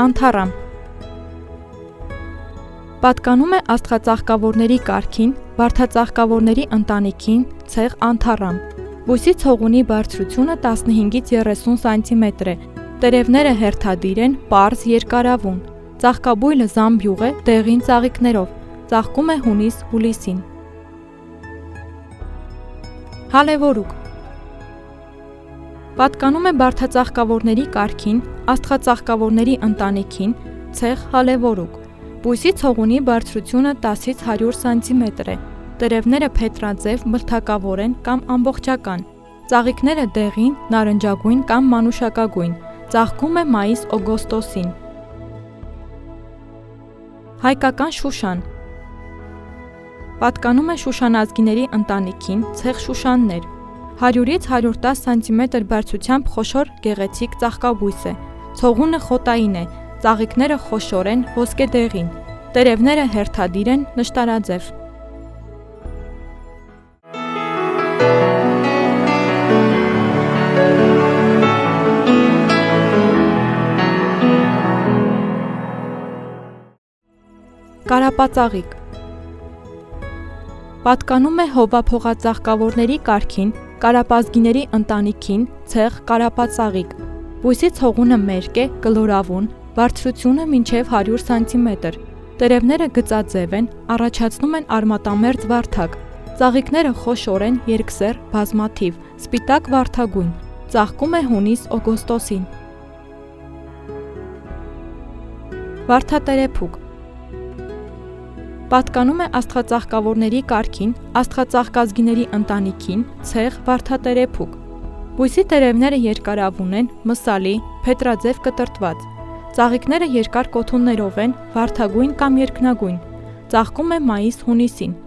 Անթառամ պատկանում է աստղածաղկավորների կարգին, վարդածաղկավորների ընտանիքին, ցեղ անթառամ։ Բույսի ցողունի բարձրությունը 15-ից 30 սմ է, տերևները հերթադիր են, պարզ, երկարավուն։ Ծաղկաբույլը զամբյուղ է, դեղին ծաղիկներով, ծաղկում է հունիս-հուլիսին։ Հալևորուկ պատկանում է բարդածաղկավորների կարգին, աստղածաղկավորների ընտանիքին, ցեղ հալևորուկ։ Բույսի ցողունի բարձրությունը 10-ից 100 սմ է, տերևները փետրաձև, բլթակավոր են կամ ամբողջական, ծաղիկները դեղին, նարնջագույն կամ մանուշակագույն, ծաղկում է մայիս-օգոստոսին։ Հայկական շուշան պատկանում է շուշանազգիների ընտանիքին, ցեղ շուշաններ, 100-ից 110 սմ բարձրությամբ խոշոր գեղեցիկ ծաղկաբույս է, ցողունը խոտային է, ծաղիկները խոշոր են, ոսկեդեղին, տերևները հերթադիր են, նշտարաձև։ Կարապածաղիկ պատկանում է հովափողածաղկավորների կարգին, կարապազգիների ընտանիքին, ցեղ կարապածաղիկ։ Բույսի ցողունը մերկ է, կլորավուն, բարձրությունը մինչև 100 սմ, տերևները գծաձև են, առաջացնում են արմատամերձ վարդակ, ծաղիկները խոշոր են, երկսեռ, բազմաթիվ, սպիտակ վարդագույն, ծաղկում է հունիս-օգոստոսին։ Վարդատերեփուկ պատկանում է աստղածաղկավորների կարգին, աստղածաղկազգիների ընտանիքին, ցեղ վարդատերեփուկ։ Բույսի տերևները երկարավուն են, մսալի, փետրաձև կտրտված, ծաղիկները երկար կոթուններով են, վարդագույն կամ երկնագույն, ծաղկում է մայիս-հունիսին։